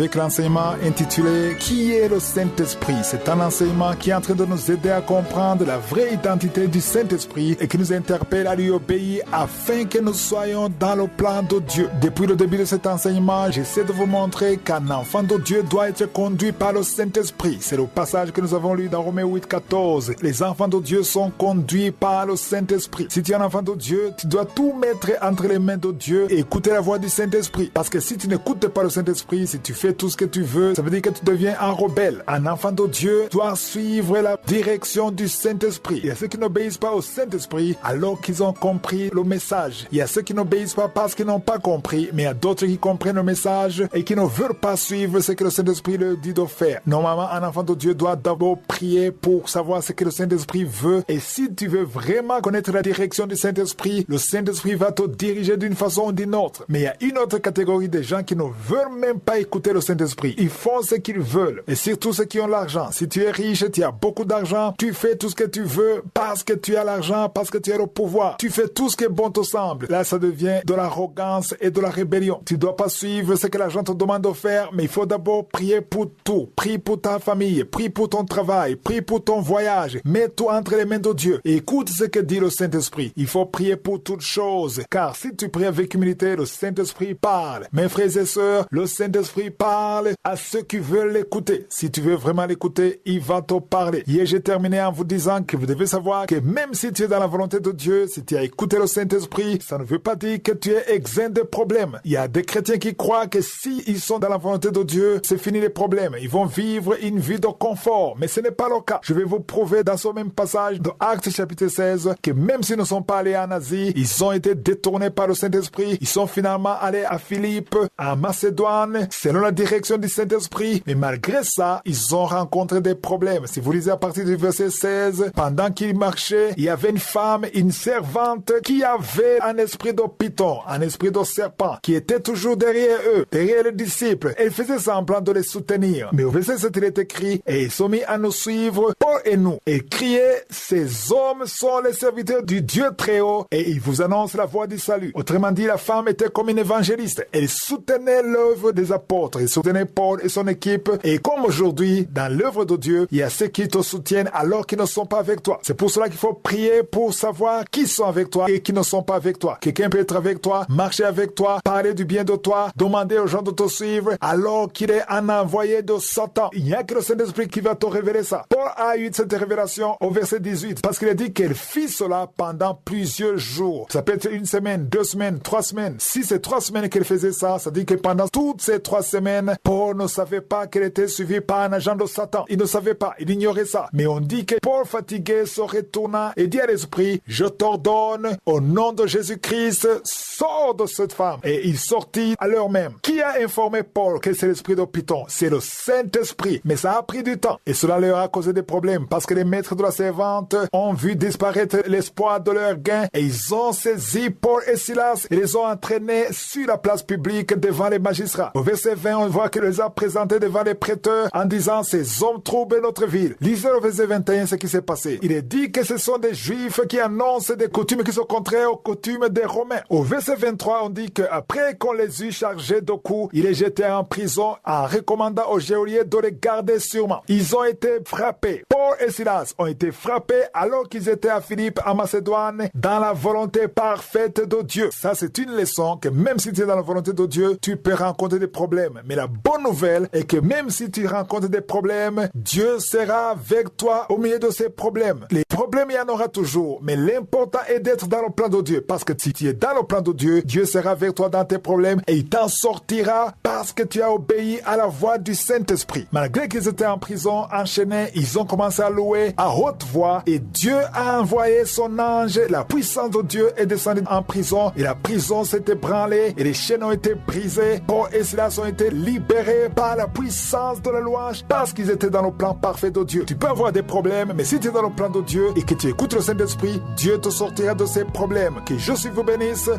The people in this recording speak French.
avec l'enseignement intitulé « Qui est le Saint-Esprit ?» C'est un enseignement qui est en train de nous aider à comprendre la vraie identité du Saint-Esprit et qui nous interpelle à lui obéir afin que nous soyons dans le plan de Dieu. Depuis le début de cet enseignement, j'essaie de vous montrer qu'un enfant de Dieu doit être conduit par le Saint-Esprit. C'est le passage que nous avons lu dans Romains 8,14. Les enfants de Dieu sont conduits par le Saint-Esprit. Si tu es un enfant de Dieu, tu dois tout mettre entre les mains de Dieu et écouter la voix du Saint-Esprit. Parce que si tu n'écoutes pas le Saint-Esprit, si tu fais tout ce que tu veux, ça veut dire que tu deviens un rebelle. Un enfant de Dieu doit suivre la direction du Saint-Esprit. Il y a ceux qui n'obéissent pas au Saint-Esprit alors qu'ils ont compris le message. Il y a ceux qui n'obéissent pas parce qu'ils n'ont pas compris, mais il y a d'autres qui comprennent le message et qui ne veulent pas suivre ce que le Saint-Esprit leur dit de faire. Normalement, un enfant de Dieu doit d'abord prier pour savoir ce que le Saint-Esprit veut. Et si tu veux vraiment connaître la direction du Saint-Esprit, le Saint-Esprit va te diriger d'une façon ou d'une autre. Mais il y a une autre catégorie de gens qui ne veulent même pas écouter le Saint-Esprit. Ils font ce qu'ils veulent. Et surtout ceux qui ont l'argent. Si tu es riche, tu as beaucoup d'argent, tu fais tout ce que tu veux parce que tu as l'argent, parce que tu as le pouvoir. Tu fais tout ce qui est bon te semble. Là, ça devient de l'arrogance et de la rébellion. Tu ne dois pas suivre ce que l'argent te demande de faire, mais il faut d'abord prier pour tout. Prie pour ta famille, prie pour ton travail, prie pour ton voyage. Mets tout entre les mains de Dieu. Et écoute ce que dit le Saint-Esprit. Il faut prier pour toutes choses. Car si tu pries avec humilité, le Saint-Esprit parle. Mes frères et sœurs, le Saint-Esprit parle à ceux qui veulent l'écouter. Si tu veux vraiment l'écouter, il va te parler. Hier, j'ai terminé en vous disant que vous devez savoir que même si tu es dans la volonté de Dieu, si tu as écouté le Saint-Esprit, ça ne veut pas dire que tu es exempt de problèmes. Il y a des chrétiens qui croient que si ils sont dans la volonté de Dieu, c'est fini les problèmes. Ils vont vivre une vie de confort. Mais ce n'est pas le cas. Je vais vous prouver dans ce même passage de Actes chapitre 16 que même s'ils ne sont pas allés en Asie, ils ont été détournés par le Saint-Esprit. Ils sont finalement allés à Philippe, à Macédoine, selon la direction du Saint-Esprit. Mais malgré ça, ils ont rencontré des problèmes. Si vous lisez à partir du verset 16, pendant qu'ils marchaient, il y avait une femme, une servante, qui avait un esprit de python, un esprit de serpent, qui était toujours derrière eux, derrière les disciples. Elle faisait semblant de les soutenir. Mais au verset 7, il est écrit, et ils sont mis à nous suivre, Paul et nous, et criaient, ces hommes sont les serviteurs du Dieu très haut, et ils vous annoncent la voie du salut. Autrement dit, la femme était comme une évangéliste. Elle soutenait l'œuvre des apôtres, elle soutenait Paul et son équipe. Et comme aujourd'hui, dans l'œuvre de Dieu, il y a ceux qui te soutiennent alors qu'ils ne sont pas avec toi. C'est pour cela qu'il faut prier pour savoir qui sont avec toi et qui ne sont pas avec toi. Quelqu'un peut être avec toi, marcher avec toi, parler du bien de toi, demander aux gens de te suivre alors qu'il est un envoyé de Satan. Il n'y a que le Saint-Esprit qui va te révéler ça. Paul a eu cette révélation au verset 18 parce qu'il a dit qu'elle fit cela pendant plusieurs jours. Ça peut être une semaine, 2 semaines, 3 semaines. Si c'est 3 semaines qu'elle faisait ça, ça dit que pendant toutes ces 3 semaines, Paul ne savait pas qu'elle était suivie par un agent de Satan. Il ne savait pas, il ignorait ça. Mais on dit que Paul fatigué se retourna et dit à l'esprit, je t'ordonne au nom de Jésus-Christ, sors de cette femme. Et il sortit à l'heure même. Qui a informé Paul que c'est l'esprit de Python? C'est le Saint-Esprit. Mais ça a pris du temps. Et cela leur a causé des problèmes parce que les maîtres de la servante ont vu disparaître l'espoir de leur gain et ils ont saisi Paul et Silas et les ont entraînés sur la place publique devant les magistrats. Au verset 20, on voit qu'il les a présentés devant les prêteurs en disant, ces hommes troublent notre ville. Lisez au verset 21 ce qui s'est passé. Il est dit que ce sont des Juifs qui annoncent des coutumes qui sont contraires aux coutumes des Romains. Au verset 23, on dit qu'après qu'on les eut chargés de coups, il est jeté en prison en recommandant aux geôliers de les garder sûrement. Ils ont été frappés. Paul et Silas ont été frappés alors qu'ils étaient à Philippe, en Macédoine, dans la volonté parfaite de Dieu. Ça, c'est une leçon que même si tu es dans la volonté de Dieu, tu peux rencontrer des problèmes. Mais la bonne nouvelle est que même si tu rencontres des problèmes, Dieu sera avec toi au milieu de ces problèmes. Les problèmes, il y en aura toujours. Mais l'important est d'être dans le plan de Dieu. Parce que si tu es dans le plan de Dieu, Dieu sera avec toi dans tes problèmes et il t'en sortira parce que tu as obéi à la voix du Saint-Esprit. Malgré qu'ils étaient en prison, enchaînés, ils ont commencé à louer à haute voix et Dieu a envoyé son ange. La puissance de Dieu est descendue en prison et la prison s'est ébranlée et les chaînes ont été brisées. Paul et Silas ont été libérés par la puissance de la louange parce qu'ils étaient dans le plan parfait de Dieu. Tu peux avoir des problèmes, mais si tu es dans le plan de Dieu et que tu écoutes le Saint-Esprit, Dieu te sortira de ces problèmes. Que Jésus vous bénisse